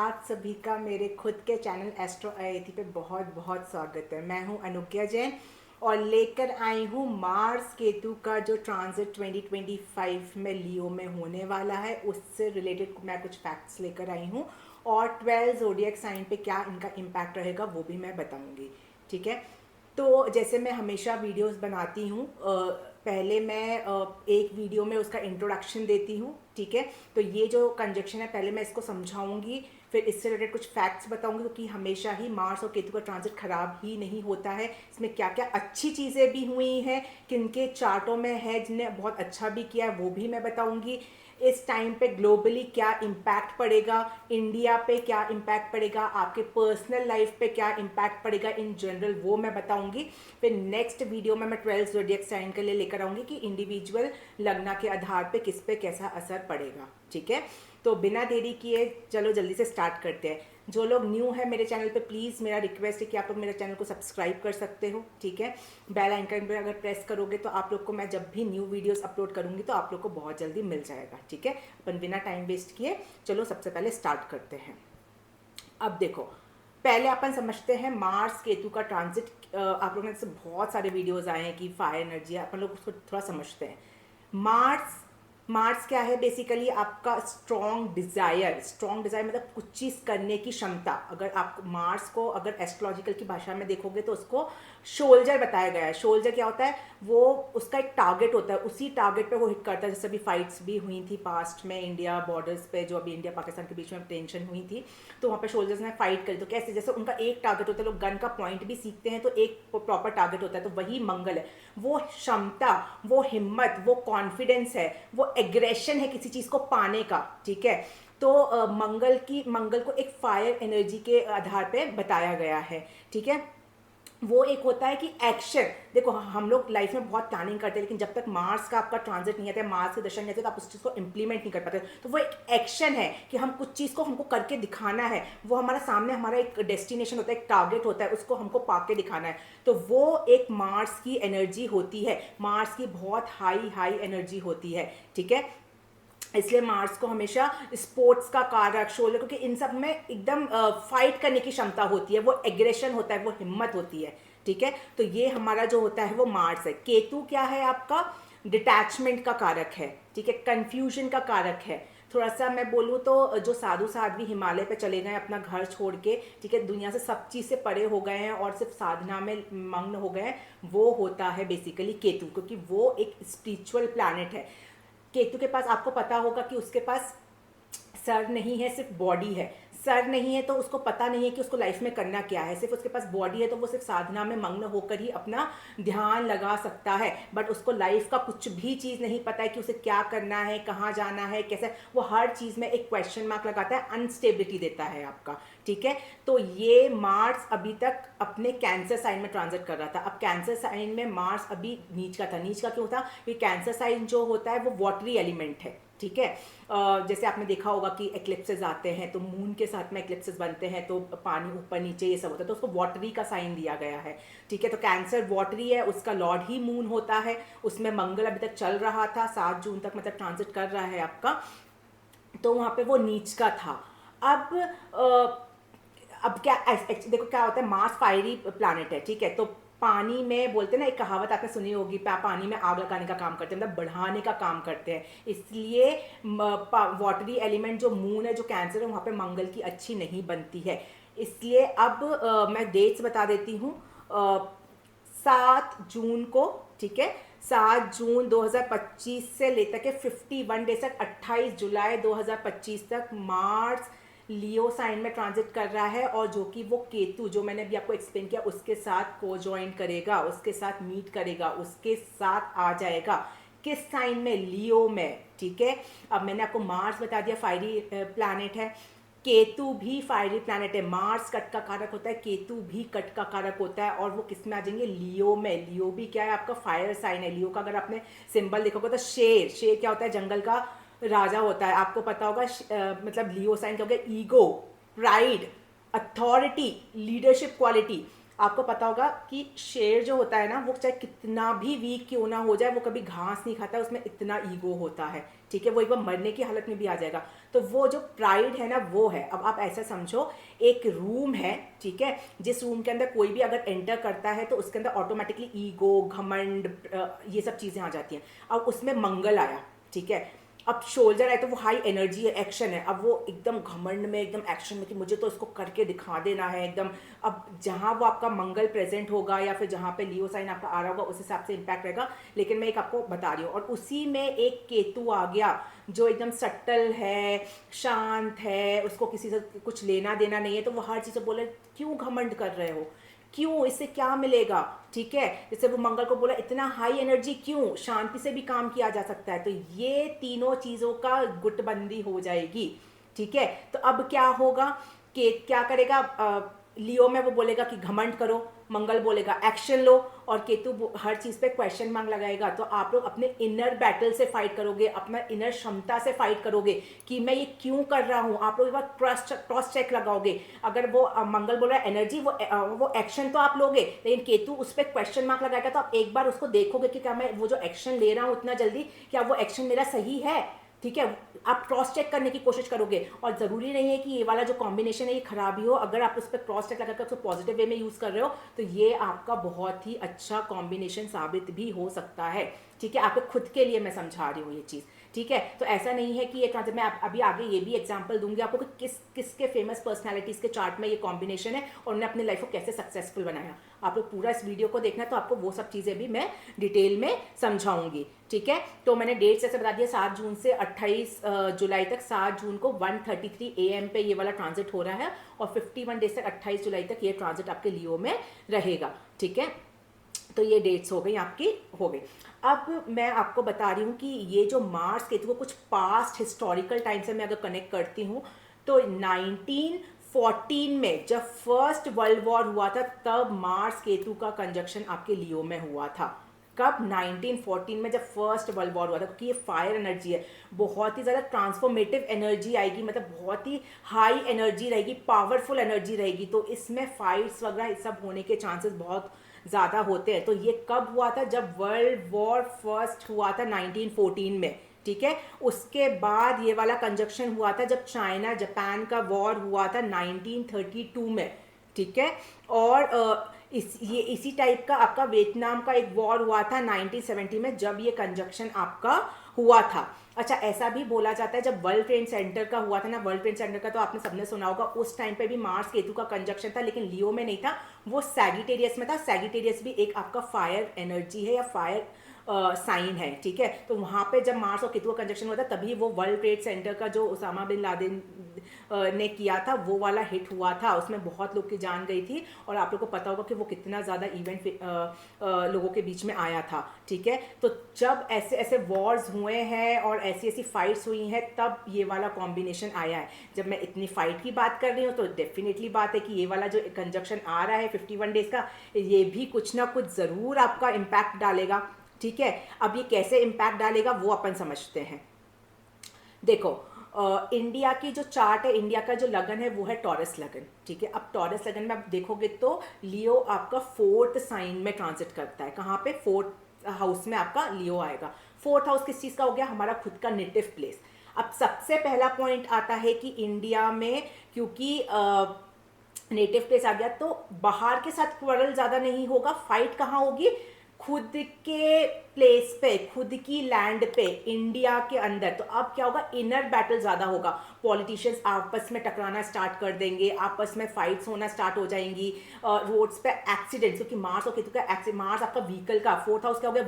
आप सभी का मेरे खुद के चैनल एस्ट्रो आईआईटी पे बहुत बहुत स्वागत है। मैं हूं अनुज्ञा जैन और लेकर आई हूं मार्स केतु का जो ट्रांजिट 2025 में लियो में होने वाला है, उससे रिलेटेड मैं कुछ फैक्ट्स लेकर आई हूं और 12 ज़ोडिएक साइन पे क्या इनका इम्पैक्ट रहेगा वो भी मैं बताऊंगी। ठीक है, तो जैसे मैं हमेशा वीडियोस बनाती हूँ, पहले मैं एक वीडियो में उसका इंट्रोडक्शन देती हूँ। ठीक है, तो ये जो कंजक्शन है पहले मैं इसको समझाऊंगी, फिर इससे रिलेटेड कुछ फैक्ट्स बताऊंगी, क्योंकि हमेशा ही मार्स और केतु का ट्रांजिट खराब ही नहीं होता है। इसमें क्या क्या अच्छी चीज़ें भी हुई हैं, किनके चार्टों में है जिन्हें बहुत अच्छा भी किया है वो भी मैं बताऊंगी। इस टाइम पे ग्लोबली क्या इम्पैक्ट पड़ेगा, इंडिया पे क्या इम्पैक्ट पड़ेगा, आपके पर्सनल लाइफ पे क्या इम्पैक्ट पड़ेगा इन जनरल, वो मैं बताऊंगी। फिर नेक्स्ट वीडियो में मैं 12 ज़ोडिएक साइन के लिए लेकर आऊंगी कि इंडिविजुअल लग्न के आधार पे किस पे कैसा असर पड़ेगा। ठीक है, तो बिना देरी किए चलो जल्दी से स्टार्ट करते हैं। जो लोग न्यू है मेरे चैनल पे, प्लीज़ मेरा रिक्वेस्ट है कि आप लोग मेरे चैनल को सब्सक्राइब कर सकते हो। ठीक है, बेल आइकन पे अगर प्रेस करोगे तो आप लोग को मैं जब भी न्यू वीडियोस अपलोड करूंगी तो आप लोग को बहुत जल्दी मिल जाएगा। ठीक है, अपन बिना टाइम वेस्ट किए चलो सबसे पहले स्टार्ट करते हैं। अब देखो, पहले अपन समझते हैं मार्स केतु का ट्रांजिट। आप लोगों ने से बहुत सारे वीडियोस आए हैं कि फायर एनर्जी, अपन लोग उसको थोड़ा समझते हैं। मार्स मार्स क्या है? बेसिकली आपका स्ट्रॉन्ग डिजायर मतलब कुछ चीज़ करने की क्षमता। अगर आप मार्स को अगर एस्ट्रोलॉजिकल की भाषा में देखोगे तो उसको शोल्जर बताया गया है। शोल्जर क्या होता है? वो उसका एक टारगेट होता है, उसी टारगेट पे वो हिट करता है। जैसे अभी फाइट्स भी हुई थी पास्ट में इंडिया बॉर्डर्स पे, जो अभी इंडिया पाकिस्तान के बीच में टेंशन हुई थी, तो वहाँ पे सोल्जर्स ने फाइट करी। तो कैसे, जैसे उनका एक टारगेट होता है, लोग गन का पॉइंट भी सीखते हैं तो एक प्रॉपर टारगेट होता है, तो वही मंगल है। वो क्षमता, वो हिम्मत, वो कॉन्फिडेंस है, वो एग्रेशन है किसी चीज़ को पाने का। ठीक है, तो मंगल को एक फायर एनर्जी के आधार पे बताया गया है। ठीक है, वो एक होता है कि एक्शन। देखो, हम लोग लाइफ में बहुत प्लानिंग करते हैं, लेकिन जब तक मार्स का आपका ट्रांजिट नहीं आता है, मार्स के दर्शन नहीं आते, तो आप उस चीज़ को इंप्लीमेंट नहीं कर पाते। तो वो एक एक्शन है कि हम कुछ चीज़ को हमको करके दिखाना है। वो हमारा सामने हमारा एक डेस्टिनेशन होता है, एक टारगेट होता है, उसको हमको पाके दिखाना है। तो वो एक मार्स की एनर्जी होती है, मार्स की बहुत हाई हाई एनर्जी होती है। ठीक है, इसलिए मार्स को हमेशा स्पोर्ट्स का कारक, शोल्डर, क्योंकि इन सब में एकदम फाइट करने की क्षमता होती है, वो एग्रेशन होता है, वो हिम्मत होती है। ठीक है, तो ये हमारा जो होता है वो मार्स है। केतु क्या है? आपका डिटैचमेंट का कारक है। ठीक है, कंफ्यूजन का कारक है। थोड़ा सा मैं बोलूँ तो जो साधु साध्वी हिमालय पे चले गए अपना घर छोड़ के, ठीक है, दुनिया से सब चीज़ से परे हो गए हैं और सिर्फ साधना में मग्न हो गए हैं, वो होता है बेसिकली केतु, क्योंकि वो एक स्पिरिचुअल प्लैनेट है। केतु के पास आपको पता होगा कि उसके पास सर नहीं है, सिर्फ बॉडी है। सर नहीं है तो उसको पता नहीं है कि उसको लाइफ में करना क्या है। सिर्फ उसके पास बॉडी है तो वो सिर्फ साधना में मग्न होकर ही अपना ध्यान लगा सकता है, बट उसको लाइफ का कुछ भी चीज़ नहीं पता है कि उसे क्या करना है, कहाँ जाना है, कैसे। वो हर चीज़ में एक क्वेश्चन मार्क लगाता है, अनस्टेबिलिटी देता है आपका। ठीक है, तो ये मार्स अभी तक अपने कैंसर साइन में ट्रांजिट कर रहा था। अब कैंसर साइन में मार्स अभी नीच का था। नीच का क्यों था? ये कैंसर साइन जो होता है वो वाटरी एलिमेंट है। ठीक है, जैसे आपने देखा होगा कि एक्लिप्सेस आते हैं तो मून के साथ में एक्लिप्सेस बनते हैं, तो पानी ऊपर नीचे ये सब होता है, तो उसको वाटरी का साइन दिया गया है। ठीक है, तो कैंसर वाटरी है, उसका लॉर्ड ही मून होता है। उसमें मंगल अभी तक चल रहा था, 7 जून तक मतलब ट्रांजिट कर रहा है आपका, तो वहाँ पे वो नीच का था। अब अब क्या देखो क्या होता है, मार्स फायरी प्लैनेट है। ठीक है, तो पानी में बोलते हैं ना, एक कहावत आपने सुनी होगी, पानी में आग लगाने का काम करते हैं, मतलब बढ़ाने का काम करते हैं। इसलिए वाटरी एलिमेंट जो मून है, जो कैंसर है, वहाँ पे मंगल की अच्छी नहीं बनती है। इसलिए अब मैं डेट्स बता देती हूँ। 7 जून को, ठीक है, 7 जून 2025 से लेकर के 51 डेज तक 28 जुलाई 2025 तक मार्स लियो साइन में ट्रांजिट कर रहा है, और जो कि वो केतु जो मैंने अभी आपको एक्सप्लेन किया उसके साथ को ज्वाइन करेगा, उसके साथ मीट करेगा, उसके साथ आ जाएगा। किस साइन में? लियो में। ठीक है, अब मैंने आपको मार्स बता दिया फायरी प्लैनेट है, केतु भी फायरी प्लैनेट है। मार्स कट का कारक होता है, केतु भी कट का कारक होता है, और वो किस में आ जाएंगे? लियो में। लियो भी क्या है? आपका फायर साइन है। लियो का अगर आपने सिंबल देखोगे तो शेर, शेर क्या होता है? जंगल का राजा होता है। आपको पता होगा मतलब लियो साइन क्या हो गया? Ego, pride, authority, leadership quality. आपको पता होगा कि शेर जो होता है ना, वो चाहे कितना भी वीक क्यों ना हो जाए, वो कभी घास नहीं खाता, उसमें इतना ईगो होता है, ठीक है, वो एक बार मरने की हालत में भी आ जाएगा। तो वो जो प्राइड है ना, वो है। अब आप ऐसा समझो, एक रूम है, ठीक है, जिस रूम के अंदर कोई भी अगर एंटर करता है तो उसके अंदर ऑटोमेटिकली ईगो, घमंड, ये सब चीज़ें आ जाती हैं। अब उसमें मंगल आया, ठीक है, अब सोल्जर है तो वो हाई एनर्जी है, एक्शन है, अब वो एकदम घमंड में, एकदम एक्शन में कि मुझे तो इसको करके दिखा देना है एकदम। अब जहाँ वो आपका मंगल प्रेजेंट होगा या फिर जहाँ पे लियो साइन आपका आ रहा होगा, उस हिसाब से इम्पैक्ट रहेगा। लेकिन मैं एक आपको बता रही हूँ, और उसी में एक केतु आ गया जो एकदम सटल है, शांत है, उसको किसी से कुछ लेना देना नहीं है, तो वो हर चीज़ से बोले क्यों घमंड कर रहे हो, क्यों, इससे क्या मिलेगा, ठीक है। जैसे वो मंगल को बोला इतना हाई एनर्जी क्यों, शांति से भी काम किया जा सकता है। तो ये तीनों चीज़ों का गुटबंदी हो जाएगी, ठीक है। तो अब क्या होगा कि क्या करेगा, लियो में वो बोलेगा कि घमंड करो, मंगल बोलेगा एक्शन लो, और केतु हर चीज़ पे क्वेश्चन मार्क लगाएगा। तो आप लोग अपने इनर बैटल से फाइट करोगे, अपना इनर क्षमता से फाइट करोगे कि मैं ये क्यों कर रहा हूँ। आप लोग एक बार क्रॉस चेक लगाओगे। अगर वो मंगल बोल रहा है एनर्जी, वो एक्शन तो आप लोगे, लेकिन केतु उस पर क्वेश्चन मार्क लगाएगा। तो आप एक बार उसको देखोगे कि क्या मैं वो जो एक्शन ले रहा हूँ इतना जल्दी, क्या वो एक्शन मेरा सही है, ठीक है। आप क्रॉस चेक करने की कोशिश करोगे, और ज़रूरी नहीं है कि ये वाला जो कॉम्बिनेशन है ये खराबी हो। अगर आप उस पर क्रॉस चेक लगाकर उसको पॉजिटिव वे में यूज़ कर रहे हो, तो ये आपका बहुत ही अच्छा कॉम्बिनेशन साबित भी हो सकता है, ठीक है। आपको खुद के लिए मैं समझा रही हूँ ये चीज़, ठीक है। तो ऐसा नहीं है कि ये ट्रांजिट, मैं अभी आगे ये भी एग्जांपल दूंगी आपको कि किसके फेमस पर्सनालिटीज़ के चार्ट में ये कॉम्बिनेशन है और उन्होंने अपनी लाइफ को कैसे सक्सेसफुल बनाया। आप लोग पूरा इस वीडियो को देखना, तो आपको वो सब चीज़ें भी मैं डिटेल में समझाऊंगी, ठीक है। तो मैंने डेट्स ऐसे बता दिया, 7 जून से 28 जुलाई तक। 7 जून को 1:33 AM पे ये वाला ट्रांजिट हो रहा है, और 51 डेज तक 28 जुलाई तक ये ट्रांजिट आपके लियो में रहेगा, ठीक है। तो ये डेट्स हो गई आपकी, हो गई। अब मैं आपको बता रही हूँ कि ये जो मार्स केतु को कुछ पास्ट हिस्टोरिकल टाइम से मैं अगर कनेक्ट करती हूँ, तो 1914 में जब फर्स्ट वर्ल्ड वॉर हुआ था, तब मार्स केतु का कंजक्शन आपके लियो में हुआ था। कब? 1914 में, जब फर्स्ट वर्ल्ड वॉर हुआ था। क्योंकि ये फायर एनर्जी है, बहुत ही ज़्यादा ट्रांसफॉर्मेटिव एनर्जी आएगी, मतलब बहुत ही हाई एनर्जी रहेगी, पावरफुल एनर्जी रहेगी। तो इसमें फाइट्स वगैरह ये सब होने के चांसेस बहुत ज़्यादा होते हैं। तो ये कब हुआ था? जब वर्ल्ड वॉर फर्स्ट हुआ था 1914 में, ठीक है। उसके बाद ये वाला कंजक्शन हुआ था जब चाइना जापान का वॉर हुआ था 1932 में, ठीक है। और इसी टाइप का आपका वियतनाम का एक वॉर हुआ था 1970 में, जब ये कंजक्शन आपका हुआ था। अच्छा, ऐसा भी बोला जाता है जब वर्ल्ड ट्रेड सेंटर का हुआ था ना, वर्ल्ड ट्रेड सेंटर का तो आपने सबने सुना होगा, उस टाइम पे भी मार्स केतु का कंजक्शन था, लेकिन लियो में नहीं था, वो सैगिटेरियस में था। सैगिटेरियस भी एक आपका फायर एनर्जी है या फायर साइन है, ठीक है। तो वहाँ पे जब मार्स और केतु का कंजक्शन हुआ था, तभी वो वर्ल्ड ट्रेड सेंटर का जो उसामा बिन लादेन ने किया था, वो वाला हिट हुआ था। उसमें बहुत लोग की जान गई थी, और आप लोग को पता होगा कि वो कितना ज़्यादा इवेंट लोगों के बीच में आया था, ठीक है। तो जब ऐसे ऐसे वॉर्स हुए हैं और ऐसी ऐसी फाइट्स हुई हैं, तब ये वाला कॉम्बिनेशन आया है। जब मैं इतनी फाइट की बात कर रही हूँ, तो डेफिनेटली बात है कि ये वाला जो कंजक्शन आ रहा है 51 डेज का, ये भी कुछ ना कुछ ज़रूर आपका इम्पैक्ट डालेगा, ठीक है। अब ये कैसे इम्पैक्ट डालेगा वो अपन समझते हैं। देखो, इंडिया की जो चार्ट है, इंडिया का जो लगन है वो है टॉरस लगन, ठीक है। अब टॉरस लगन में आप देखोगे तो लियो आपका 4th साइन में ट्रांजिट करता है। कहाँ पे? 4th हाउस में आपका लियो आएगा। 4th हाउस किस चीज़ का हो गया? हमारा खुद का नेटिव प्लेस। अब सबसे पहला पॉइंट आता है कि इंडिया में, क्योंकि नेटिव प्लेस आ गया, तो बाहर के साथ क्वारल ज़्यादा नहीं होगा। फाइट कहाँ होगी? खुद के प्लेस पे, खुद की लैंड पे, इंडिया के अंदर। तो अब क्या होगा? इनर बैटल ज़्यादा होगा। पॉलिटिशियंस आपस में टकराना स्टार्ट कर देंगे, आपस में फाइट्स होना स्टार्ट हो जाएंगी, रोड्स पे एक्सीडेंट्स, क्योंकि मार्स और केतु का मार्स आपका व्हीकल का, 4th हाउस क्या हो गया?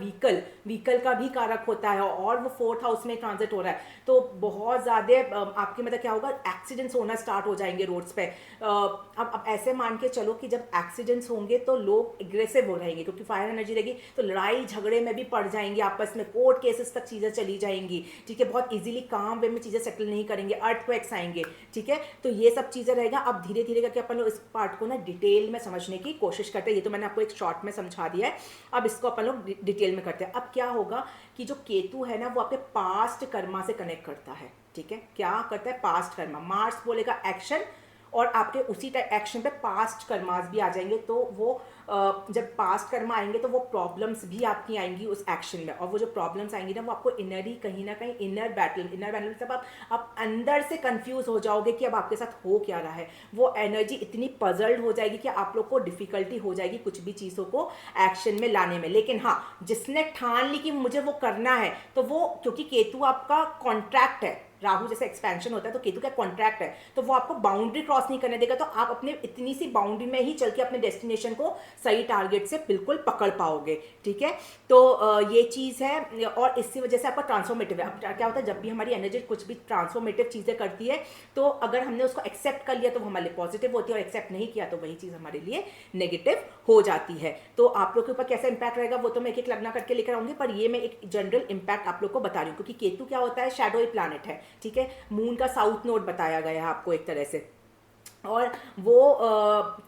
व्हीकल का भी कारक होता है, और वो 4th हाउस में ट्रांजिट हो रहा है। तो बहुत ज़्यादा आपके मतलब क्या होगा? एक्सीडेंट्स होना स्टार्ट हो जाएंगे रोड्स पे। अब ऐसे मान के चलो कि जब एक्सीडेंट्स होंगे तो लोग एग्रेसिव हो रहेंगे, क्योंकि फायर एनर्जी रहेगी, तो लड़ाई झगड़े में भी पड़ जाएंगे आपस में, कोर्ट केसेस तक चीज़ें चली जाएंगी, ठीक है। बहुत इजीली काम वे में चीज़ें सेटल नहीं करेंगे, अर्थक्वेक्स आएंगे, ठीक है। तो ये सब चीज़ें रहेगा। अब धीरे धीरे करके अपन लोग इस पार्ट को ना डिटेल में समझने की कोशिश करते हैं। ये तो मैंने आपको एक शॉर्ट में समझा दिया है, अब इसको अपन लोग डिटेल में करते हैं। अब क्या होगा कि जो केतु है ना, वो आपके पास्ट कर्मा से कनेक्ट करता है, ठीक है। क्या करता है? पास्ट कर्मा। मार्स बोलेगा एक्शन, और आपके उसी एक्शन पे पास्ट कर्मास भी आ जाएंगे। तो वो जब पास्ट कर्मा आएंगे तो वो प्रॉब्लम्स भी आपकी आएंगी उस एक्शन में, और वो जो प्रॉब्लम्स आएंगी ना वो आपको इनरली कहीं ना कहीं इनर बैटल मतलब आप अंदर से कंफ्यूज हो जाओगे कि अब आपके साथ हो क्या रहा है। वो एनर्जी इतनी पजल्ड हो जाएगी कि आप लोग को डिफिकल्टी हो जाएगी कुछ भी चीज़ों को एक्शन में लाने में। लेकिन हाँ, जिसने ठान ली कि मुझे वो करना है, तो वो, क्योंकि केतु आपका कॉन्ट्रैक्ट है, राहु जैसे एक्सपेंशन होता है तो केतु का कॉन्ट्रैक्ट है, तो वो आपको बाउंड्री क्रॉस नहीं करने देगा। तो आप अपने इतनी सी बाउंड्री में ही चल के अपने डेस्टिनेशन को सही टारगेट से बिल्कुल पकड़ पाओगे। ठीक है, तो ये चीज़ है, और इसी वजह से आपका ट्रांसफॉर्मेटिव है। अब क्या होता है, जब भी हमारी एनर्जी कुछ भी ट्रांसफॉर्मेटिव चीज़ें करती है, तो अगर हमने उसको एक्सेप्ट कर लिया तो वो हमारे लिए पॉजिटिव होती है, और एक्सेप्ट नहीं किया तो वही चीज़ हमारे लिए नेगेटिव हो जाती है। तो आप लोग के ऊपर कैसा इंपैक्ट रहेगा वो तो मैं एक एक लगना करके लेकर आऊंगी, पर ये मैं एक जनरल इंपैक्ट आप लोग को बता रही हूँ, क्योंकि केतु क्या होता है, शैडोई प्लैनेट है। ठीक है, मून का साउथ नोड बताया गया है आपको एक तरह से, और वो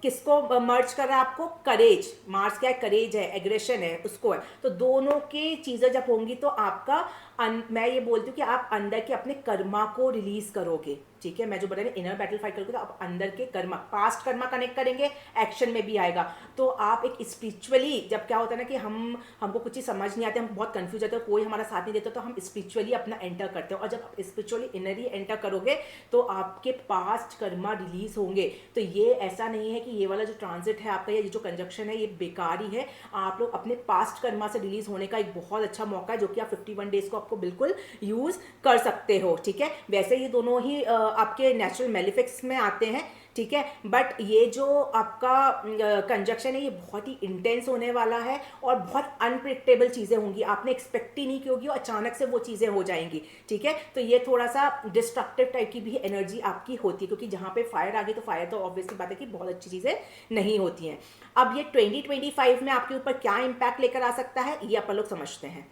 किसको मर्ज कर रहा है आपको, करेज। मार्स क्या है, करेज है, एग्रेशन है, उसको है। तो दोनों की चीज़ें जब होंगी तो आपका मैं ये बोलती हूँ कि आप अंदर के अपने कर्मा को रिलीज करोगे। ठीक है, मैं जो बता रही इनर बैटल फाइट करोगे तो आप अंदर के कर्मा, पास्ट कर्मा कनेक्ट करेंगे, एक्शन में भी आएगा। तो आप एक स्पिरिचुअली, जब क्या होता है ना कि हमको कुछ चीज़ समझ नहीं आती, हम बहुत कंफ्यूज होते हैं, कोई हमारा साथ नहीं देता, तो हम स्पिरिचुअली अपना एंटर करते हैं, और जब आप स्पिरिचुअली इनरली एंटर करोगे तो आपके पास्ट कर्मा रिलीज होंगे। तो ये ऐसा नहीं है कि ये वाला जो ट्रांजिट है आपका, ये जो कंजक्शन है ये बेकार ही है। आप लोग अपने पास्ट कर्मा से रिलीज होने का एक बहुत अच्छा मौका है, जो कि आप 51 डेज को आपको बिल्कुल यूज कर सकते हो। ठीक है, वैसे ये दोनों ही आपके नेचुरल मेलिफिक्स में आते हैं। ठीक है, बट ये जो आपका कंजक्शन है ये बहुत ही इंटेंस होने वाला है, और बहुत अनप्रिडिक्टेबल चीज़ें होंगी, आपने एक्सपेक्ट ही नहीं की होगी, और अचानक से वो चीज़ें हो जाएंगी। ठीक है, तो ये थोड़ा सा डिस्ट्रक्टिव टाइप की भी एनर्जी आपकी होती है, क्योंकि जहाँ पे फायर आ गई तो फायर तो ऑब्वियसली बात है कि बहुत अच्छी चीज़ें नहीं होती हैं। अब ये 2025 में आपके ऊपर क्या इम्पैक्ट लेकर आ सकता है, ये अपन लोग समझते हैं।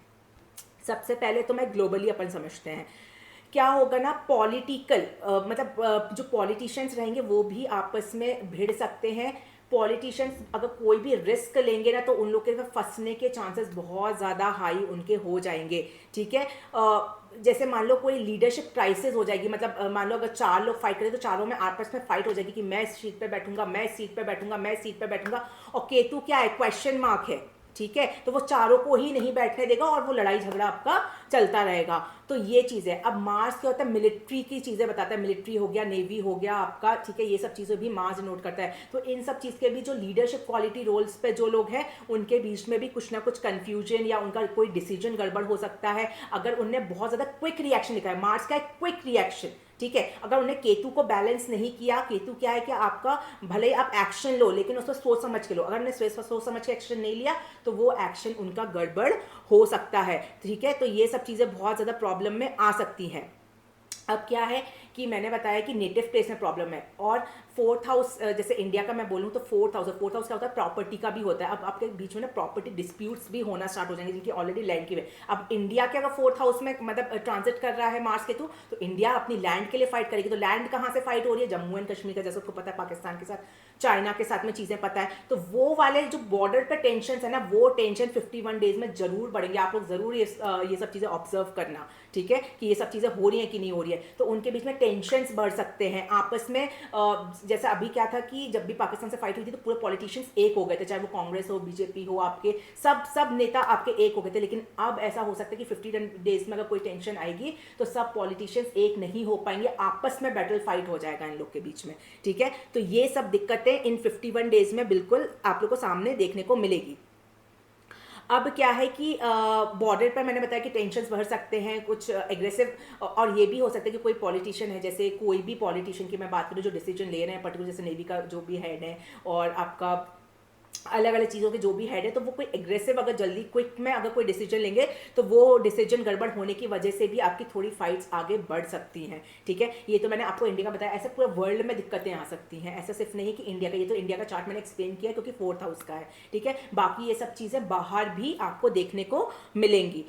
सबसे पहले तो मैं ग्लोबली अपन समझते हैं क्या होगा ना, पॉलिटिकल मतलब जो पॉलिटिशियंस रहेंगे वो भी आपस में भिड़ सकते हैं। पॉलिटिशियंस अगर कोई भी रिस्क लेंगे ना तो उन लोग के फंसने के चांसेस बहुत ज़्यादा हाई उनके हो जाएंगे। ठीक है, जैसे मान लो कोई लीडरशिप क्राइसिस हो जाएगी, मतलब मान लो अगर 4 लोग फाइट करें तो चारों में आपस में फाइट हो जाएगी कि मैं इस सीट पे बैठूंगा, मैं इस सीट पे बैठूंगा, मैं इस सीट पे बैठूंगा, और केतु क्या है, क्वेश्चन मार्क है। ठीक है, तो वो चारों को ही नहीं बैठने देगा, और वो लड़ाई झगड़ा आपका चलता रहेगा। तो ये चीज़ है। अब मार्स क्या होता है, मिलिट्री की चीज़ें बताता है, मिलिट्री हो गया, नेवी हो गया आपका। ठीक है, ये सब चीज़ें भी मार्स नोट करता है। तो इन सब चीज़ के भी जो लीडरशिप क्वालिटी रोल्स पे जो लोग हैं उनके बीच में भी कुछ ना कुछ कंफ्यूजन या उनका कोई डिसीजन गड़बड़ हो सकता है, अगर उनने बहुत ज़्यादा क्विक रिएक्शन दिखाया। मार्स का एक क्विक रिएक्शन, ठीक है, अगर उन्हें केतु को बैलेंस नहीं किया, केतु क्या है कि आपका भले ही आप एक्शन लो लेकिन उसको सोच समझ के लो, अगर उन्हें सोच समझ के एक्शन नहीं लिया तो वो एक्शन उनका गड़बड़ हो सकता है। ठीक है, तो ये सब चीज़ें बहुत ज़्यादा प्रॉब्लम में आ सकती हैं। अब क्या है कि मैंने बताया कि नेटिव प्लेस में प्रॉब्लम है, और 4th हाउस, जैसे इंडिया का मैं बोलूँ तो 4th हाउस क्या होता है, प्रॉपर्टी का भी होता है। अब आपके बीच में ना प्रॉपर्टी डिस्प्यूट्स भी होना स्टार्ट हो जाएंगे जिनकी ऑलरेडी लैंड की है। अब इंडिया के अगर 4th हाउस में मतलब ट्रांजिट कर रहा है मार्स केतु, तो इंडिया अपनी लैंड के लिए फाइट करेगी। तो लैंड कहाँ से फाइट हो रही है, जम्मू एंड कश्मीर का, जैसे आपको पता है पाकिस्तान के साथ, चाइना के साथ में चीज़ें पता है। तो वो वाले जो बॉर्डर पे टेंशन है ना, वो टेंशन 51 डेज में जरूर बढ़ेंगे। आप लोग जरूर ये सब चीज़ें ऑब्जर्व करना। ठीक है, कि ये सब चीज़ें हो रही हैं कि नहीं हो रही है, तो उनके बीच में टेंशन्स बढ़ सकते हैं आपस में। जैसे अभी क्या था कि जब भी पाकिस्तान से फाइट हुई थी तो पूरे पॉलिटिशियंस एक हो गए थे, चाहे वो कांग्रेस हो, बीजेपी हो, आपके सब नेता आपके एक हो गए थे। लेकिन अब ऐसा हो सकता है कि 50 डेज में अगर कोई टेंशन आएगी तो सब पॉलिटिशियंस एक नहीं हो पाएंगे, आपस में बैटल फाइट हो जाएगा इन लोग के बीच में। ठीक है, तो ये सब दिक्कतें इन 51 डेज में बिल्कुल आप लोग को सामने देखने को मिलेगी। अब क्या है कि बॉर्डर पर मैंने बताया कि टेंशन्स बढ़ सकते हैं, कुछ एग्रेसिव, और ये भी हो सकता है कि कोई पॉलिटिशियन है, जैसे कोई भी पॉलिटिशियन की मैं बात करूँ जो डिसीजन ले रहे हैं पर्टिकुलर, जैसे नेवी का जो भी हेड है और आपका अलग अलग चीज़ों के जो भी हेड है, तो वो कोई एग्रेसिव अगर जल्दी क्विक में अगर कोई डिसीजन लेंगे तो वो डिसीजन गड़बड़ होने की वजह से भी आपकी थोड़ी फाइट्स आगे बढ़ सकती हैं। ठीक है, ये तो मैंने आपको इंडिया का बताया, ऐसे पूरे वर्ल्ड में दिक्कतें आ सकती हैं, ऐसा सिर्फ नहीं कि इंडिया का। ये तो इंडिया का चार्ट मैंने एक्सप्लेन किया क्योंकि 4th हाउस का है। ठीक है, बाकी ये सब चीज़ें बाहर भी आपको देखने को मिलेंगी।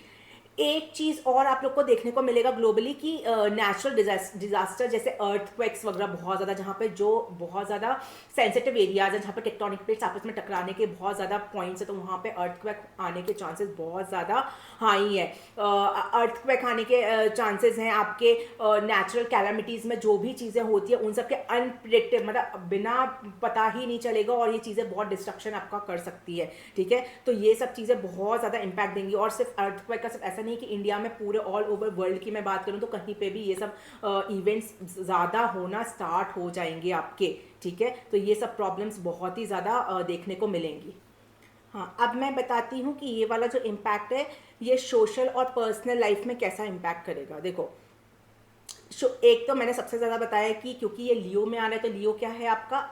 एक चीज़ और आप लोग को देखने को मिलेगा ग्लोबली कि नेचुरल डिजास्टर जैसे अर्थक्वेक्स वगैरह बहुत ज़्यादा, जहाँ पे जो बहुत ज़्यादा सेंसिटिव एरियाज है, जहाँ पे टेक्टोनिक प्लेट्स आपस में टकराने के बहुत ज़्यादा पॉइंट्स है, तो वहाँ पे अर्थक्वेक आने के चांसेस बहुत ज़्यादा हाई है। अर्थक्वेक आने के चांसेस हैं आपके नेचुरल कैलामिटीज़ में, जो भी चीज़ें होती है उन सब के अनप्रिडिक्टेड, मतलब बिना पता ही नहीं चलेगा और ये चीज़ें बहुत डिस्ट्रक्शन आपका कर सकती है। ठीक है, तो ये सब चीज़ें बहुत ज़्यादा इम्पैक्ट देंगी। और सिर्फ अर्थक्वेक का सिर्फ ऐसा नहीं कि इंडिया में, पूरे ऑल ओवर वर्ल्ड की मैं बात करूँ तो कहीं पे भी ये सब इवेंट्स ज़्यादा होना स्टार्ट हो जाएंगे आपके। ठीक है, तो ये सब प्रॉब्लम्स बहुत ही ज़्यादा देखने को मिलेंगी। हाँ, अब मैं बताती हूँ कि ये वाला जो इम्पैक्ट है ये सोशल और पर्सनल लाइफ में कैसा इम्पैक्ट करेगा। देखो, एक तो मैंने सबसे ज़्यादा बताया कि क्योंकि ये लियो में आ रहा है, तो लियो क्या है आपका,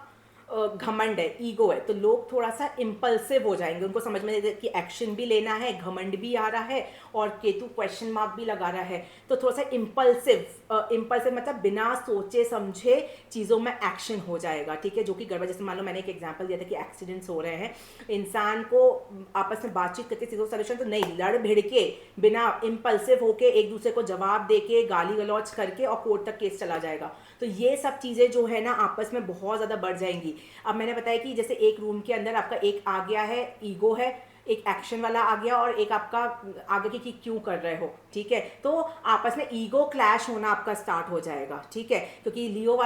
घमंड है, ईगो है, तो लोग थोड़ा सा इम्पल्सिव हो जाएंगे। उनको समझ में नहीं कि एक्शन भी लेना है, घमंड भी आ रहा है और केतु क्वेश्चन मार्क भी लगा रहा है, तो थोड़ा सा इम्पल्सिव मतलब बिना सोचे समझे चीज़ों में एक्शन हो जाएगा। ठीक है, जो कि गड़बड़, जैसे मान लो मैंने एक एग्जांपल दिया था कि एक्सीडेंट्स हो रहे हैं, इंसान को आपस में बातचीत करके चीज़ों सोल्यूशन तो नहीं, लड़ भिड़ के बिना इम्पल्सिव होके एक दूसरे को जवाब दे के गाली गलौज करके और कोर्ट तक केस चला जाएगा। तो ये सब चीज़ें जो है ना आपस में बहुत ज़्यादा बढ़ जाएंगी। अब मैंने बताया कि जैसे एक रूम के अंदर आपका एक आ गया है ईगो है, एक एक्शन वाला आ गया और एक आपका आगे की कि क्यों कर रहे हो। ठीक है, तो आपस में ईगो क्लैश होना आपका स्टार्ट हो जाएगा। ठीक है, क्योंकि लियो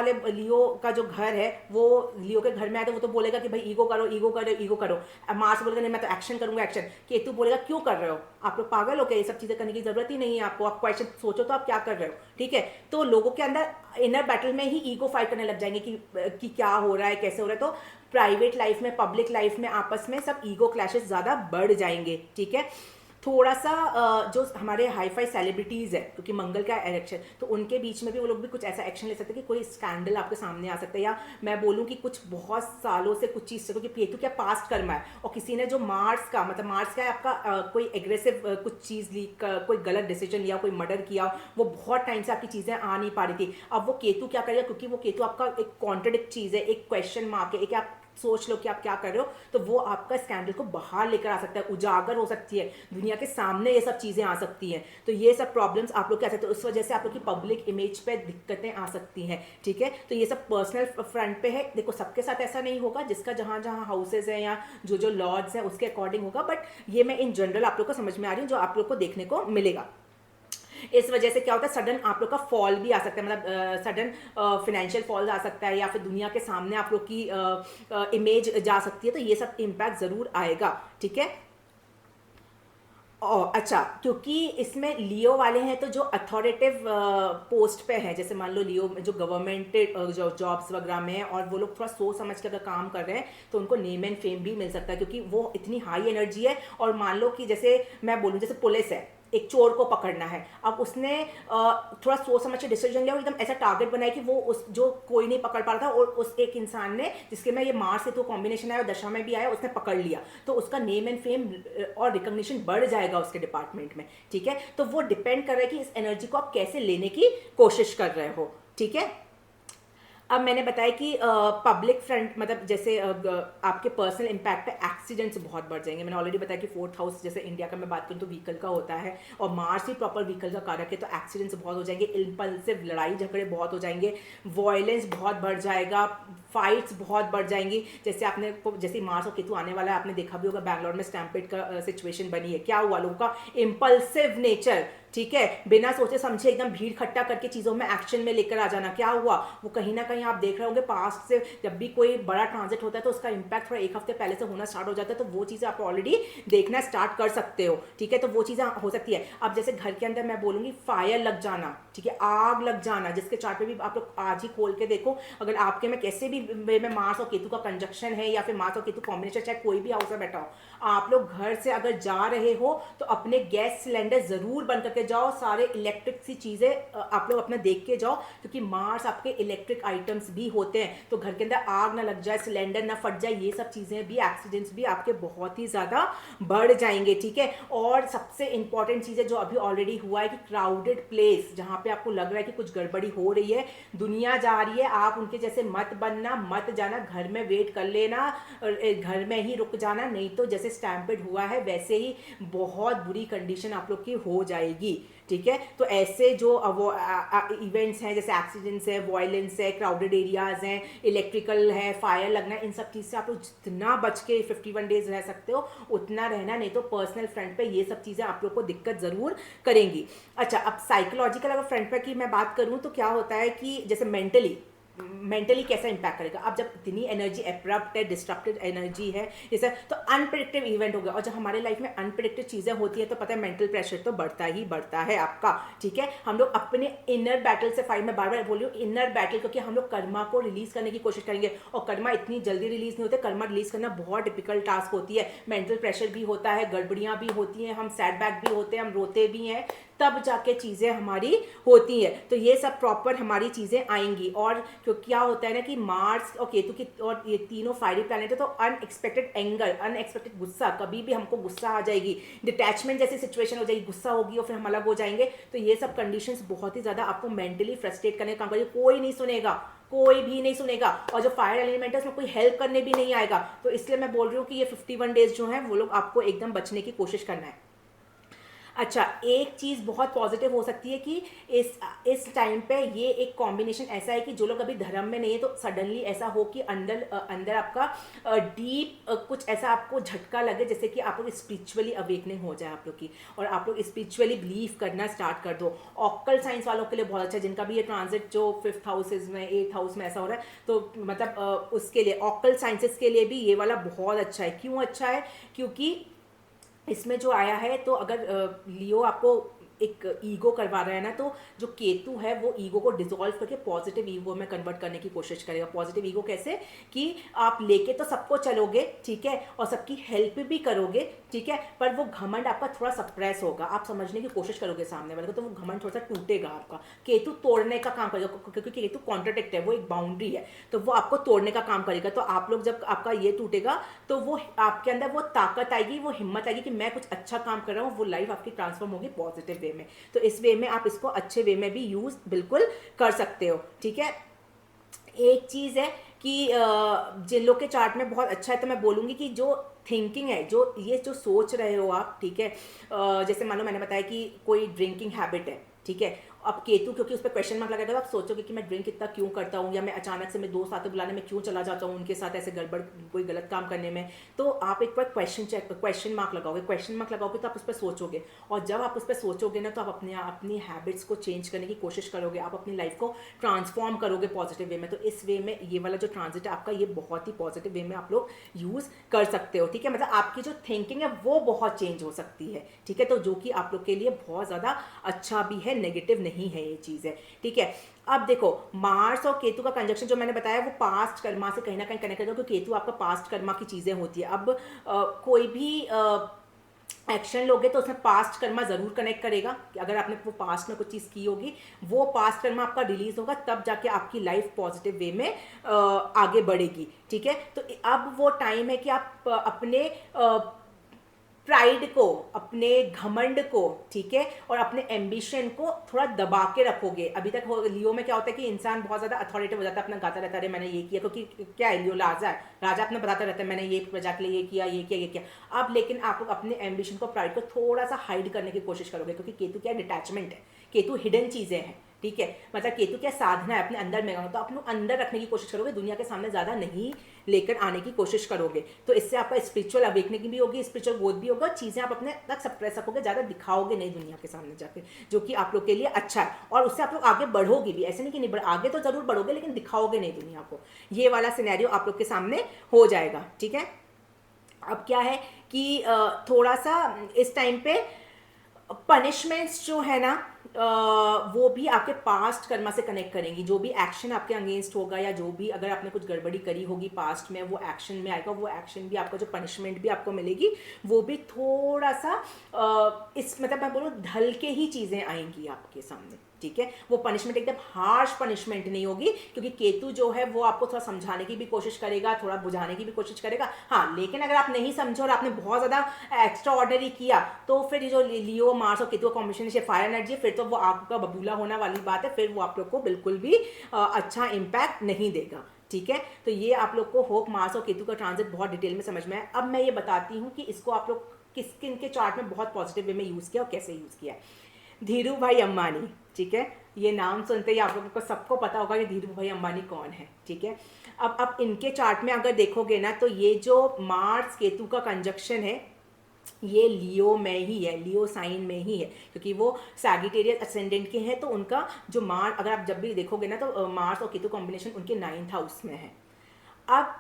का जो घर है वो लियो के घर में आया तो वो तो बोलेगा कि भाई ईगो करो ईगो करो ईगो करो। मार्स बोलेगा नहीं मैं तो एक्शन करूंगा एक्शन। केतु बोलेगा क्यों कर रहे हो, आप लोग पागल हो क्या, ये सब चीजें करने की जरूरत ही नहीं है आपको, आप क्वेश्चन सोचो तो आप क्या कर रहे हो। ठीक है, तो लोगों के अंदर इनर बैटल में ही ईगो फाइट करने लग जाएंगे कि क्या हो रहा है कैसे हो रहा है। तो प्राइवेट लाइफ में, पब्लिक लाइफ में आपस में सब ईगो क्लैशेस ज़्यादा बढ़ जाएंगे। ठीक है, थोड़ा सा जो हमारे हाई फाई सेलिब्रिटीज़ है, क्योंकि मंगल का इलेक्शन, तो उनके बीच में भी वो लोग भी कुछ ऐसा एक्शन ले सकते हैं कि कोई स्कैंडल आपके सामने आ सकता है, या मैं बोलूँ कि कुछ बहुत सालों से कुछ चीज़, क्योंकि केतु क्या पास्ट कर्मा है, और किसी ने जो मार्स का है आपका कोई एग्रेसिव कुछ चीज़ ली, कोई गलत डिसीजन लिया, कोई मर्डर किया, वो बहुत टाइम से आपकी चीज़ें आ नहीं पा रही थी। अब वो केतु क्या करेगा, क्योंकि वो केतु आपका एक कॉन्ट्रडिक्ट चीज़ है, एक क्वेश्चन मार्क है, एक आप सोच लो कि आप क्या कर रहे हो, तो वो आपका स्कैंडल को बाहर लेकर आ सकता है, उजागर हो सकती है, दुनिया के सामने ये सब चीज़ें आ सकती हैं। तो ये सब प्रॉब्लम्स आप लोग क्या सकते हैं, उस वजह से आप लोग की पब्लिक इमेज पे दिक्कतें आ सकती हैं। ठीक है, तो ये सब पर्सनल फ्रंट पे है। देखो, सबके साथ ऐसा नहीं होगा, जिसका जहाँ जहाँ हाउसेज हैं या जो लॉर्ड्स हैं उसके अकॉर्डिंग होगा, बट ये मैं इन जनरल आप लोग को समझ में आ रही हूँ जो आप लोग को देखने को मिलेगा। इस वजह से क्या होता है, सडन आप लोग का फॉल भी आ सकता है, मतलब सडन फाइनेंशियल फॉल आ सकता है, या फिर दुनिया के सामने आप लोग की इमेज जा सकती है, तो ये सब इम्पैक्ट ज़रूर आएगा। ठीक है, अच्छा, क्योंकि इसमें लियो वाले हैं तो जो अथॉरिटेटिव पोस्ट पे है, जैसे मान लो लियो में जो गवर्नमेंट जो जॉब्स वगैरह में है और वो लोग थोड़ा सोच समझ के अगर काम कर रहे हैं तो उनको नेम एंड फेम भी मिल सकता है, क्योंकि वो इतनी हाई एनर्जी है। और मान लो कि जैसे मैं बोलूँ, जैसे पुलिस है, एक चोर को पकड़ना है, अब उसने थोड़ा सोच समझ के डिसीजन लिया और एकदम ऐसा टारगेट बनाया कि वो उस जो कोई नहीं पकड़ पा रहा था, और उस एक इंसान ने, जिसके में ये मार्स से तो कॉम्बिनेशन आया और दशा में भी आया, उसने पकड़ लिया, तो उसका नेम एंड फेम और रिकॉग्निशन बढ़ जाएगा उसके डिपार्टमेंट में। ठीक है, तो वो डिपेंड कर रहा है कि इस एनर्जी को आप कैसे लेने की कोशिश कर रहे हो। ठीक है, अब मैंने बताया कि पब्लिक फ्रंट, मतलब जैसे आपके पर्सनल इम्पैक्ट पे एक्सीडेंट्स बहुत बढ़ जाएंगे। मैंने ऑलरेडी बताया कि 4th हाउस, जैसे इंडिया का मैं बात करूँ तो व्हीकल का होता है, और मार्स ही प्रॉपर व्हीकल का कारक है, तो एक्सीडेंट्स बहुत हो जाएंगे, इम्पल्सिव लड़ाई झगड़े बहुत हो जाएंगे, वॉयलेंस बहुत बढ़ जाएगा, फाइट्स बहुत बढ़ जाएंगी। जैसे मार्स और केतु आने वाला है, आपने देखा भी होगा बैंगलोर में स्टैम्पेड का सिचुएशन बनी है, क्या हुआ, लोगों का इम्पल्सिव नेचर। ठीक है, बिना सोचे समझे एकदम भीड़ इकट्ठा करके चीज़ों में एक्शन में लेकर आ जाना, क्या हुआ, वो कहीं ना कहीं आप देख रहे होंगे पास्ट से, जब भी कोई बड़ा ट्रांजिट होता है तो उसका इम्पैक्ट थोड़ा एक हफ्ते पहले से होना स्टार्ट हो जाता है, तो वो चीज़ें आप ऑलरेडी देखना स्टार्ट कर सकते हो। ठीक है, तो वो चीज़ें हो सकती है। अब जैसे घर के अंदर मैं बोलूँगी फायर लग जाना, ठीक है, आग लग जाना, जिसके चार्ट पे भी आप लोग आज ही खोल के देखो, अगर आपके में कैसे भी वे में मार्स और केतु का कंजक्शन है, या फिर मार्स और केतु कॉम्बिनेशन, चाहे कोई भी हाउस में बैठा हो, आप लोग घर से अगर जा रहे हो तो अपने गैस सिलेंडर जरूर बंद करके के जाओ, सारे इलेक्ट्रिक सी चीज़ें आप लोग अपना देख के जाओ, क्योंकि मार्स आपके इलेक्ट्रिक आइटम्स भी होते हैं, तो घर के अंदर आग ना लग जाए, सिलेंडर ना फट जाए, ये सब चीज़ें भी, एक्सीडेंट्स भी आपके बहुत ही ज़्यादा बढ़ जाएंगे, ठीक है। और सबसे इंपॉर्टेंट चीज़ है जो अभी ऑलरेडी हुआ है कि क्राउडेड प्लेस, जहाँ पे आपको लग रहा है कि कुछ गड़बड़ी हो रही है, दुनिया जा रही है, आप उनके जैसे मत बनना, मत जाना, घर में वेट कर लेना, घर में ही रुक जाना, नहीं तो जैसे स्टैम्पेड हुआ है वैसे ही बहुत बुरी कंडीशन आप लोग की हो जाएगी, ठीक है। तो ऐसे जो वो इवेंट्स हैं जैसे एक्सीडेंट्स है, वायलेंस है, क्राउडेड एरियाज हैं, इलेक्ट्रिकल है, फायर लगना, इन सब चीज़ से आप लोग जितना बच के 51 डेज रह सकते हो उतना रहना, नहीं तो पर्सनल फ्रंट पे ये सब चीज़ें आप लोग को दिक्कत ज़रूर करेंगी। अच्छा, अब साइकोलॉजिकल अगर फ्रंट पे की मैं बात करूँ तो क्या होता है कि जैसे मेंटली कैसा इंपैक्ट करेगा। अब जब इतनी एनर्जी एब्रप्ट है, डिस्ट्रप्टेड एनर्जी है जैसे, तो अनप्रेडिक्टेड इवेंट हो गया, और जब हमारे लाइफ में अनप्रेडिक्टेड चीज़ें होती है तो पता है मेंटल प्रेशर तो बढ़ता ही बढ़ता है आपका, ठीक है। हम लोग अपने इनर बैटल से फाइट, में बार बार बोल रही हूँ इनर बैटल, क्योंकि हम लोग कर्मा को रिलीज करने की कोशिश करेंगे, और कर्मा इतनी जल्दी रिलीज नहीं होते, कर्मा रिलीज करना बहुत डिफिकल्ट टास्क होती है, मेंटल प्रेशर भी होता है, गड़बड़ियाँ भी होती हैं, हम सैड बैक भी होते हैं, हम रोते भी हैं, तब जाके चीज़ें हमारी होती हैं। तो ये सब प्रॉपर हमारी चीज़ें आएंगी। और क्योंकि क्या होता है ना कि मार्स और केतु की और ये तीनों फायरी प्लैनेट है, तो अनएक्सपेक्टेड एंगर, अनएक्सपेक्टेड गुस्सा, कभी भी हमको गुस्सा आ जाएगी, डिटैचमेंट जैसी सिचुएशन हो जाएगी, गुस्सा होगी और फिर हम अलग हो जाएंगे, तो ये सब कंडीशंस बहुत ही ज़्यादा आपको मेंटली फ्रस्ट्रेट करने का काम करेगी। कोई नहीं सुनेगा, कोई भी नहीं सुनेगा, और जो फायर एलिमेंट है उसमें कोई हेल्प करने भी नहीं आएगा। तो इसलिए मैं बोल रही हूँ कि ये 51 डेज जो है वो लोग आपको एकदम बचने की कोशिश करना है। अच्छा, एक चीज़ बहुत पॉजिटिव हो सकती है कि इस टाइम पे ये एक कॉम्बिनेशन ऐसा है कि जो लोग अभी धर्म में नहीं है, तो सडनली ऐसा हो कि अंदर आपका डीप कुछ ऐसा आपको झटका लगे, जैसे कि आप लोग स्पिरिचुअली अवेकनिंग हो जाए आप लोग की, और आप लोग स्पिरिचुअली बिलीव करना स्टार्ट कर दो। ऑक्कल साइंस वालों के लिए बहुत अच्छा है, जिनका भी ये ट्रांजिट जो 5th हाउसेज में, 8th हाउस में ऐसा हो रहा है, तो मतलब उसके लिए, ऑक्कल साइंसेस के लिए भी ये वाला बहुत अच्छा है। क्यों अच्छा है? क्योंकि इसमें जो आया है, तो अगर लियो आपको एक ईगो करवा रहा है ना, तो जो केतु है वो ईगो को डिसॉल्व करके पॉजिटिव ईगो में कन्वर्ट करने की कोशिश करेगा। पॉजिटिव ईगो कैसे? कि आप लेके तो सबको चलोगे, ठीक है, और सबकी हेल्प भी करोगे, ठीक है, पर वो घमंड आपका थोड़ा सप्रेस होगा, आप समझने की कोशिश करोगे सामने वाले को, तो वो घमंड थोड़ा सा टूटेगा आपका। केतु तोड़ने का काम करेगा, क्योंकि केतु कॉन्ट्राडिक्ट है, वो एक बाउंड्री है, तो वो आपको तोड़ने का काम करेगा। तो आप लोग जब आपका ये टूटेगा, तो वो आपके अंदर वो ताकत आएगी, वो हिम्मत आएगी कि मैं कुछ अच्छा काम कर रहा हूँ, वो लाइफ आपकी ट्रांसफॉर्म होगी पॉजिटिव वे में। तो इस वे में आप इसको अच्छे वे में भी यूज बिल्कुल कर सकते हो, ठीक है। एक चीज़ है कि जिन लोग के चार्ट में बहुत अच्छा है, तो मैं बोलूँगी कि जो थिंकिंग है, जो ये जो सोच रहे हो आप, ठीक है, जैसे मानो मैंने बताया कि कोई ड्रिंकिंग हैबिट है, ठीक है, अब केतु क्योंकि उस पर क्वेश्चन मार्क लगाएगा, तो आप सोचोगे कि मैं ड्रिंक इतना क्यों करता हूँ, या मैं अचानक से मैं दोस्त आते बुलाने में क्यों चला जाता हूँ उनके साथ ऐसे गड़बड़ कोई गलत काम करने में। तो आप एक बार क्वेश्चन मार्क लगाओगे, तो आप उस पर सोचोगे, और जब आप उस पर सोचोगे ना, तो आप अपनी हैबिट्स को चेंज करने की कोशिश करोगे, आप अपनी लाइफ को ट्रांसफॉर्म करोगे पॉजिटिव वे में। तो इस वे में ये वाला जो ट्रांजिट है आपका, ये बहुत ही पॉजिटिव वे में आप लोग यूज़ कर सकते हो, ठीक है। मतलब आपकी जो थिंकिंग है वो बहुत चेंज हो सकती है, ठीक है, तो जो कि आप लोग के लिए बहुत ज़्यादा अच्छा भी है, नेगेटिव नहीं है ये चीज़ है, ठीक है। अब देखो, मार्स और केतु का कंजक्शन जो मैंने बताया वो पास्ट कर्मा से कहीं ना कहीं कनेक्ट करता है, क्योंकि केतु आपका पास्ट कर्मा की चीज़ें होती है। अब कोई भी एक्शन लोगे तो उसमें पास्ट कर्मा जरूर कनेक्ट करेगा, कि अगर आपने वो पास्ट में कुछ चीज़ की होगी, वो पास्ट कर्मा आपका रिलीज होगा, तब जाके आपकी लाइफ पॉजिटिव वे में आगे बढ़ेगी, ठीक है। तो अब वो टाइम है कि आप अपने प्राइड को, अपने घमंड को, ठीक है, और एम्बिशन एम्बिशन को थोड़ा दबा के रखोगे। अभी तक लियो में क्या होता है कि इंसान बहुत ज़्यादा अथॉरिटेटिव हो जाता है, अपना गाता रहता है, मैंने ये किया, क्योंकि क्या है, लियो राजा है, राजा अपना बताता रहता है मैंने ये प्रजा के लिए ये किया, ये किया, ये किया। अब लेकिन आप लोग अपने एम्बिशन को, प्राइड को थोड़ा सा हाइड करने की कोशिश करोगे, क्योंकि केतु क्या डिटैचमेंट है, केतु हिडन चीज़ें हैं, ठीक है, मतलब केतु क्या साधना है, अपने अंदर में, तो आप लोग अंदर रखने की कोशिश करोगे, दुनिया के सामने ज़्यादा नहीं लेकर आने की कोशिश करोगे। तो इससे आपका स्पिरिचुअल अवेकनिंग भी होगी, स्पिरिचुअल ग्रोथ भी होगा, चीज़ें आप अपने तक सप्रेस रखोगे, ज़्यादा दिखाओगे नहीं दुनिया के सामने जाके, जो कि आप लोग के लिए अच्छा है, और उससे आप लोग आगे बढ़ोगे भी, ऐसे नहीं कि नहीं आगे तो जरूर बढ़ोगे, लेकिन दिखाओगे नहीं दुनिया को। ये वाला सिनेरियो आप लोग के सामने हो जाएगा, ठीक है। अब क्या है कि थोड़ा सा इस टाइम पे पनिशमेंट्स जो है ना, वो भी आपके पास्ट कर्मा से कनेक्ट करेंगी। जो भी एक्शन आपके अगेंस्ट होगा या जो भी अगर आपने कुछ गड़बड़ी करी होगी पास्ट में, वो एक्शन में आएगा। वो एक्शन भी आपका जो पनिशमेंट भी आपको मिलेगी वो भी थोड़ा सा इस मतलब मैं बोलूँ ढल के ही चीज़ें आएंगी आपके सामने, ठीक है। वो पनिशमेंट एकदम हार्श पनिशमेंट नहीं होगी, क्योंकि केतु जो है वो आपको थोड़ा समझाने की भी कोशिश करेगा, थोड़ा बुझाने की भी कोशिश करेगा। हाँ, लेकिन अगर आप नहीं समझे और आपने बहुत ज़्यादा एक्स्ट्रा ऑर्डनरी किया तो फिर जो लियो मार्स और केतु का कॉम्बिनेशन है फायर एनर्जी, फिर तो वो आपका बबूला होने वाली बात है। फिर वो आप लोग को बिल्कुल भी अच्छा इम्पैक्ट नहीं देगा, ठीक है। तो ये आप लोग को होप मार्स और केतु का ट्रांजिट बहुत डिटेल में समझ में आए। अब मैं ये बताती हूँ कि इसको आप लोग किस किन के चार्ट में बहुत पॉजिटिव वे में यूज़ किया और कैसे यूज़ किया है। धीरू भाई अंबानी, ठीक है, ये नाम सुनते ही आप लोगों को सबको पता होगा कि धीरू भाई अंबानी कौन है, ठीक है। अब इनके चार्ट में अगर देखोगे ना तो ये जो मार्स केतु का कंजक्शन है ये लियो में ही है, लियो साइन में ही है, क्योंकि वो सैगिटेरियस असेंडेंट के हैं। तो उनका जो मार्स अगर आप जब भी देखोगे ना तो मार्स और केतु कॉम्बिनेशन उनके 9th हाउस में है। अब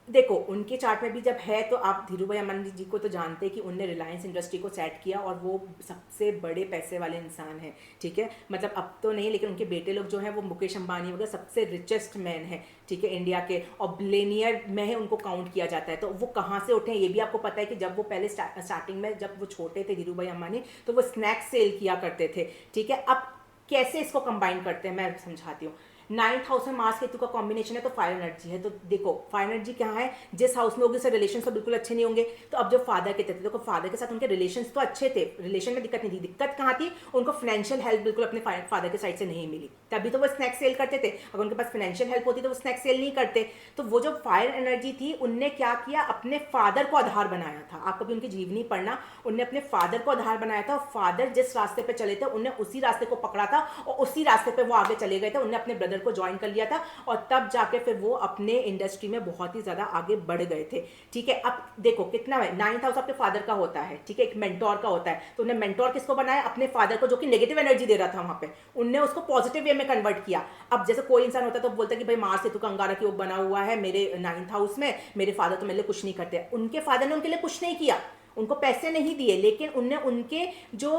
देखो उनके चार्ट में भी जब है तो आप धीरू भाई अंबानी जी को तो जानते हैं कि उनने रिलायंस इंडस्ट्री को सेट किया और वो सबसे बड़े पैसे वाले इंसान हैं, ठीक है। मतलब अब तो नहीं, लेकिन उनके बेटे लोग जो हैं वो मुकेश अंबानी वगैरह सबसे रिचेस्ट मैन है, ठीक है, इंडिया के, और बिलियनियर में है उनको काउंट किया जाता है। तो वो कहाँ से उठे ये भी आपको पता है कि जब वो पहले स्टार्टिंग में जब वो छोटे थे धीरू भाई अंबानी तो वो स्नैक्स सेल किया करते थे, ठीक है। अब कैसे इसको कंबाइन करते हैं मैं समझाती हूँ। 9th हाउस में मार्स केतु का कॉम्बिनेशन है तो फायर एनर्जी है। तो देखो फायर एनर्जी क्या है, जिस हाउस में होगी उससे रिलेशन तो बिल्कुल अच्छे नहीं होंगे। तो अब जो फादर के थे, देखो फादर के साथ उनके रिलेशन तो अच्छे थे, रिलेशन में दिक्कत नहीं थी। दिक्कत कहाँ थी, उनको फाइनेंशियल हेल्प बिल्कुल अपने फादर के साइड से नहीं मिली, तभी तो वो स्नैक सेल करते थे। अगर उनके पास फाइनेंशियल हेल्प होती तो वो स्नैक सेल नहीं करते। तो वो जो फायर एनर्जी थी उनने क्या किया, अपने फादर को आधार बनाया था। आप कभी उनकी जीवनी पढ़ना, उनने अपने फादर को आधार बनाया था और फादर जिस रास्ते पे चले थे उनने उसी रास्ते को पकड़ा था और उसी रास्ते पे वो आगे चले गए थे। उनने अपने ब्रदर को ज्वाइन कर लिया था और तब जाके फिर वो अपने इंडस्ट्री में बहुत ही ज्यादा आगे बढ़ गए थे, ठीक है। अब देखो कितना है, 9th हाउस आपके फादर का होता है, ठीक है, एक मेंटोर का होता है। तो उन्हें मेंटोर किसको बनाया, अपने फादर को, जो कि नेगेटिव एनर्जी दे रहा था वहां पे, उनने उसको पॉजिटिव वे में कन्वर्ट किया। अब जैसे कोई इंसान होता है तो बोलता है कि भाई मार्स केतु का अंगारक योग बना हुआ है मेरे 9th हाउस में, मेरे फादर तो मेरे लिए कुछ नहीं करते। उनके फादर ने उनके लिए कुछ नहीं किया, उनको पैसे नहीं दिए, लेकिन उनने उनके जो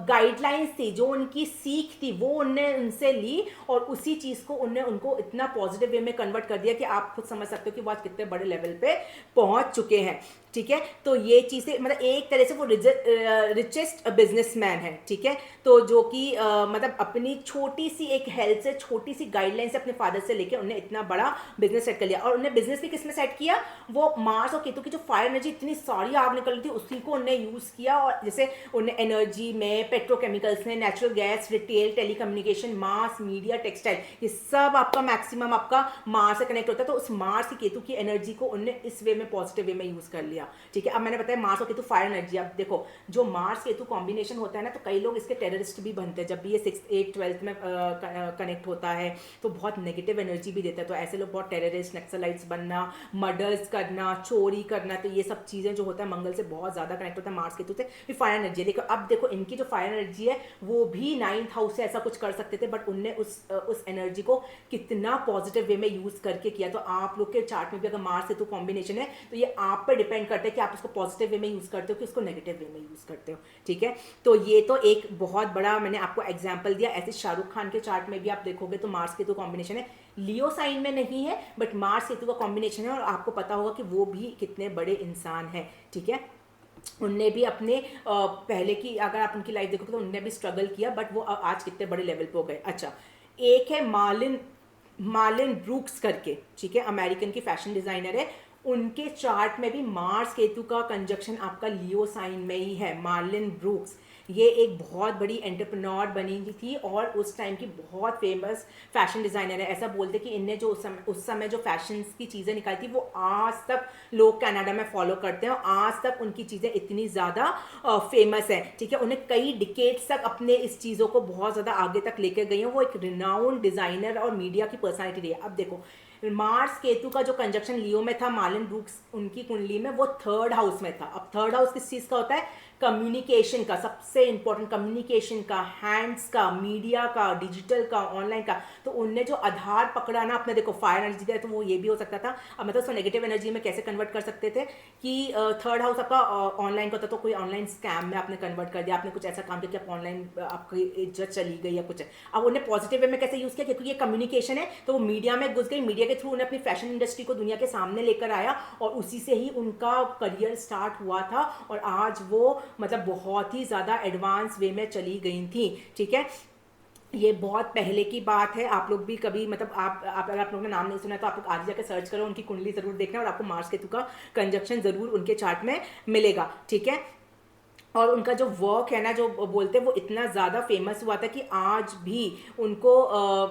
गाइडलाइंस थी, जो उनकी सीख थी, वो उनने उनसे ली और उसी चीज़ को उनने उनको इतना पॉजिटिव वे में कन्वर्ट कर दिया कि आप खुद समझ सकते हो कि वो आज कितने बड़े लेवल पे पहुंच चुके हैं, ठीक है। तो ये चीज़ें मतलब एक तरह से वो रिचेस्ट बिजनेसमैन है, ठीक है। तो जो कि मतलब अपनी छोटी सी एक हेल्प से, छोटी सी गाइडलाइन से अपने फादर से लेके उन्हें इतना बड़ा बिजनेस सेट कर लिया। और उन्हें बिजनेस भी किसमें सेट किया, वो मार्स और केतु की जो फायर एनर्जी इतनी सारी आग निकल रही थी उसी को उन्हें यूज़ किया। और जैसे उन्हें एनर्जी में पेट्रोकेमिकल्स में, natural gas, retail, telecommunication, mass media, textile, ये सब आपका मैक्सिमम आपका मार्स से कनेक्ट होता है। तो उस मार्स की केतु की एनर्जी को उन्हें इस वे में पॉजिटिव वे में यूज़ कर लिया, ठीक है। अब मैंने बताया मार्स और केतु फायर एनर्जी। अब देखो जो मार्स केतु कॉम्बिनेशन होता है ना, तो कई लोग इसके टेररिस्ट भी बनते हैं। जब भी ये 6th 8th 12th में कनेक्ट होता है तो बहुत नेगेटिव एनर्जी भी देता है। तो ऐसे लोग बहुत टेररिस्ट, नक्सलाइट्स बनना, मर्डर्स करना, चोरी करना, तो ये सब चीज़ें जो होता है मंगल से बहुत ज़्यादा कनेक्ट होता है मार्स केतु से, ये फायर एनर्जी है। लेकिन अब देखो इनकी जो फायर एनर्जी है वो भी 9th हाउस से ऐसा कुछ कर सकते थे, बट उनने उस एनर्जी को कितना पॉजिटिव वे में यूज़ करके किया। तो आप लोग के चार्ट में भी अगर मार्स केतु कॉम्बिनेशन है तो ये आप पर डिपेंड करते हैं कि आप उसको पॉजिटिव वे में यूज़ करते हो कि उसको नेगेटिव वे में यूज़ करते हो, ठीक है। तो ये तो एक बहुत बड़ा मैंने आपको एग्जांपल दिया। ऐसे शाहरुख खान के चार्ट में भी आप देखोगे तो मार्स केतु कॉम्बिनेशन है, लियो साइन में नहीं है बट मार्स केतु का कॉम्बिनेशन है। और आपको पता होगा कि वो भी कितने बड़े इंसान हैं, ठीक है। उनने भी अपने पहले की अगर आप उनकी लाइफ देखोगे तो उनने भी स्ट्रगल किया, बट वो आज कितने बड़े लेवल पे हो गए। अच्छा, एक है मार्लिन ब्रूक्स करके, ठीक है, अमेरिकन की फैशन डिजाइनर है। उनके चार्ट में भी मार्स केतु का कंजक्शन आपका लियो साइन में ही है। मार्लिन ब्रूक्स ये एक बहुत बड़ी एंटरप्रेन्योर बनी थी और उस टाइम की बहुत फेमस फैशन डिज़ाइनर है। ऐसा बोलते कि इनने जो उस समय जो फैशन की चीज़ें निकाली थी वो आज तक लोग कनाडा में फॉलो करते हैं और आज तक उनकी चीज़ें इतनी ज़्यादा फेमस है, ठीक है। उन्हें कई डिकेड्स तक अपने इस चीज़ों को बहुत ज़्यादा आगे तक लेकर गई हैं। वो एक रिनाउंड डिज़ाइनर और मीडिया की पर्सनैलिटी रही है। अब देखो मार्स केतु का जो कंजक्शन लियो में था, मार्लिन ब्रूक्स उनकी कुंडली में वो 3rd हाउस में था। अब 3rd हाउस किस चीज़ का होता है, कम्युनिकेशन का, सबसे इंपॉर्टेंट कम्युनिकेशन का, हैंड्स का, मीडिया का, डिजिटल का, ऑनलाइन का। तो उनने जो आधार पकड़ा ना अपने, देखो फायर एनर्जी दिया, तो वो ये भी हो सकता था। अब मतलब उसको नेगेटिव एनर्जी में कैसे कन्वर्ट कर सकते थे कि थर्ड हाउस आपका ऑनलाइन का था, तो कोई ऑनलाइन स्कैम में आपने कन्वर्ट कर दिया, आपने कुछ ऐसा काम किया कि आप ऑनलाइन आपकी इज्जत चली गई या कुछ है। अब उन्हें पॉजिटिव वे में कैसे यूज़ किया, क्योंकि ये कम्युनिकेशन है, तो वो मीडिया में घुस गई, मीडिया के थ्रू उन्हें अपनी फैशन इंडस्ट्री को दुनिया के सामने लेकर आया, और उसी से ही उनका करियर स्टार्ट हुआ था, और आज वो मतलब बहुत ही ज़्यादा एडवांस वे में चली गई थी। ठीक है, ये बहुत पहले की बात है। आप लोग भी कभी मतलब आप अगर आप लोगों ने नाम नहीं सुना तो आप लोग आज जाकर सर्च करो, उनकी कुंडली जरूर देखना, और आपको मार्स केतु का कंजक्शन जरूर उनके चार्ट में मिलेगा। ठीक है, और उनका जो वर्क है ना, जो बोलते हैं, वो इतना ज़्यादा फेमस हुआ था कि आज भी उनको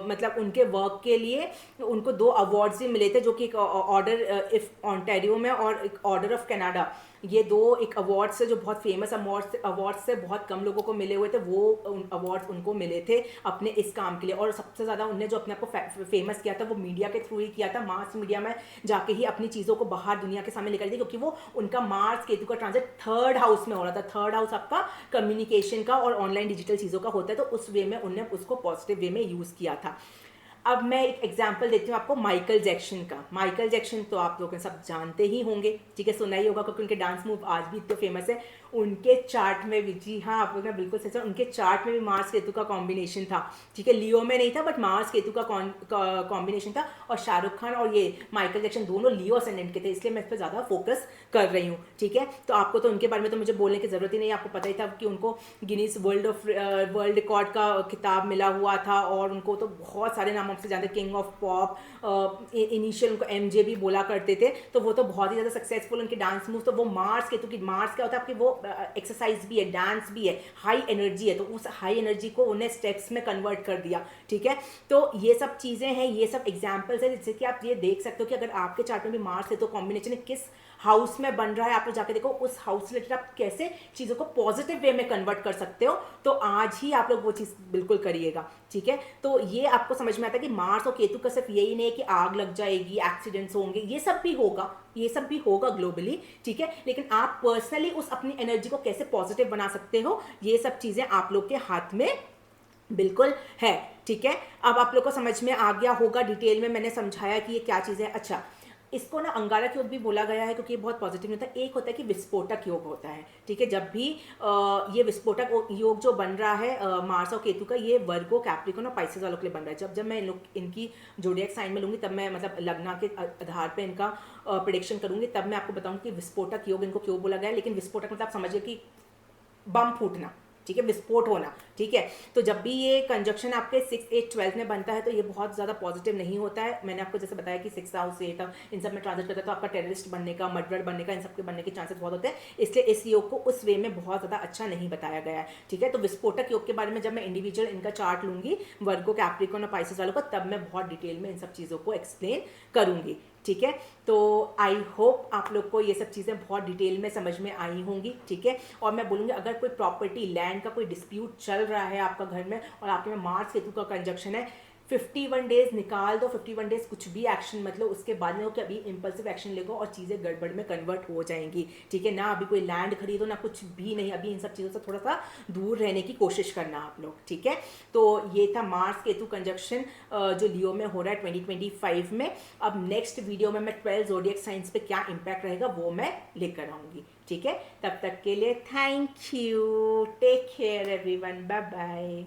मतलब उनके वर्क के लिए उनको 2 अवार्ड्स भी मिले थे, जो कि एक ऑर्डर इफ ऑन्टेरियो में और एक ऑर्डर ऑफ कनाडा। ये 2 एक अवार्ड से जो बहुत फेमस अवार्ड्स से बहुत कम लोगों को मिले हुए थे, वो अवार्ड्स उनको मिले थे अपने इस काम के लिए। और सबसे ज़्यादा उनने जो अपने आप को फेमस किया था वो मीडिया के थ्रू ही किया था, मास मीडिया में जाके ही अपनी चीज़ों को बाहर दुनिया के सामने लेकर दी, क्योंकि वो उनका मार्स केतु का ट्रांजिट थर्ड हाउस में हो रहा था। थर्ड हाउस आपका कम्युनिकेशन का और ऑनलाइन डिजिटल चीज़ों का होता है, तो उस वे में उन्होंने उसको पॉजिटिव वे में यूज़ किया था। अब मैं एक एग्जांपल देती हूँ आपको माइकल जैक्सन का। माइकल जैक्सन तो आप लोग सब जानते ही होंगे, ठीक है, सुना ही होगा, क्योंकि उनके डांस मूव आज भी इतने फेमस है। उनके चार्ट में भी, जी हाँ आप लोग ने बिल्कुल सही, उनके चार्ट में भी मार्स केतु का कॉम्बिनेशन था। ठीक है, लियो में नहीं था, बट मार्स केतु का कॉम्बिनेशन था। और शाहरुख खान और ये माइकल जैक्सन दोनों लियो असेंडेंट के थे, इसलिए मैं इस पर ज़्यादा फोकस कर रही हूँ। ठीक है, तो आपको तो उनके बारे में तो मुझे बोलने की ज़रूरत ही नहीं, आपको पता ही था कि उनको गिनीज वर्ल्ड रिकॉर्ड का खिताब मिला हुआ था, और उनको तो बहुत सारे नामों से जानते, किंग ऑफ पॉप, इनिशियल उनको एमजे भी बोला करते थे। तो वो तो बहुत ही ज़्यादा सक्सेसफुल, उनके डांस मूव, तो वो मार्स केतु की, मार्स क्या होता है आपकी, वो एक्सरसाइज भी है, डांस भी है, हाई एनर्जी है, तो उस हाई एनर्जी को उन्हें स्टेप्स में कन्वर्ट कर दिया। ठीक है, तो ये सब चीज़ें हैं, ये सब एग्जाम्पल्स है, जिससे कि आप ये देख सकते हो कि अगर आपके चार्ट में भी मार्स है तो कॉम्बिनेशन किस हाउस में बन रहा है, आप लोग जाके देखो उस हाउस से रिलेटेड आप कैसे चीज़ों को पॉजिटिव वे में कन्वर्ट कर सकते हो। तो आज ही आप लोग वो चीज़ बिल्कुल करिएगा। ठीक है, तो ये आपको समझ में आता है कि मार्स और केतु का सिर्फ यही नहीं है कि आग लग जाएगी, एक्सीडेंट्स होंगे, ये सब भी होगा, ये सब भी होगा ग्लोबली। ठीक है, लेकिन आप पर्सनली उस अपनी एनर्जी को कैसे पॉजिटिव बना सकते हो, ये सब चीज़ें आप लोग के हाथ में बिल्कुल है। ठीक है, अब आप लोग को समझ में आ गया होगा, डिटेल में मैंने समझाया कि ये क्या चीज़ है। अच्छा, इसको ना अंगारक योग भी बोला गया है, क्योंकि ये बहुत पॉजिटिव होता है। एक होता है कि विस्फोटक योग होता है। ठीक है, जब भी ये विस्फोटक योग जो बन रहा है मार्स और केतु का, ये वर्गो, कैप्रिकॉर्न और पाइसेस वालों के लिए बन रहा है। जब जब मैं इनकी जोडिएक साइन में लूंगी, तब मैं मतलब लग्ना के आधार पर इनका प्रिडिक्शन करूंगी, तब मैं आपको बताऊंगी कि विस्फोटक योग इनको क्यों बोला गया है। लेकिन विस्फोटक मतलब आप समझिए कि बम फूटना, ठीक है, विस्फोट होना। ठीक है, तो जब भी ये कंजक्शन आपके 6, 8, 12 में बनता है, तो ये बहुत ज़्यादा पॉजिटिव नहीं होता है। मैंने आपको जैसे बताया कि 6 हाउस, 8 इन सब में ट्रांजिट करता है, तो आपका टेररिस्ट बनने का, मर्डरर बनने का, इन सब के बनने के चांसेस बहुत होते हैं। इसलिए इस योग को उस वे में बहुत ज़्यादा अच्छा नहीं बताया गया है। ठीक है, तो विस्फोटक योग के बारे में जब मैं इंडिविजुअल इनका चार्ट लूंगी, वर्गो, कैप्रिकॉर्न और पाइसेस वालों का, तब मैं बहुत डिटेल में इन सब चीज़ों को एक्सप्लेन करूंगी। ठीक है, तो आई होप आप लोग को ये सब चीज़ें बहुत डिटेल में समझ में आई होंगी। ठीक है, और मैं बोलूँगी अगर कोई प्रॉपर्टी, लैंड का कोई डिस्प्यूट चल रहा है आपका घर में, और आपके में मार्स केतु का कंजक्शन है, 51 डेज निकाल दो। 51 डेज कुछ भी एक्शन मतलब उसके बाद में हो कि अभी इंपल्सिव एक्शन लेगो और चीज़ें गड़बड़ में कन्वर्ट हो जाएंगी। ठीक है, ना अभी कोई लैंड खरीदो, ना कुछ भी नहीं, अभी इन सब चीज़ों से थोड़ा सा दूर रहने की कोशिश करना आप लोग। ठीक है, तो ये था मार्स केतु कंजक्शन जो लियो में हो रहा है 2025 में। अब नेक्स्ट वीडियो में मैं 12 ज़ोडिएक साइंस पे क्या इम्पैक्ट रहेगा वो मैं लेकर आऊँगी। ठीक है, तब तक के लिए thank you, take care everyone, bye bye.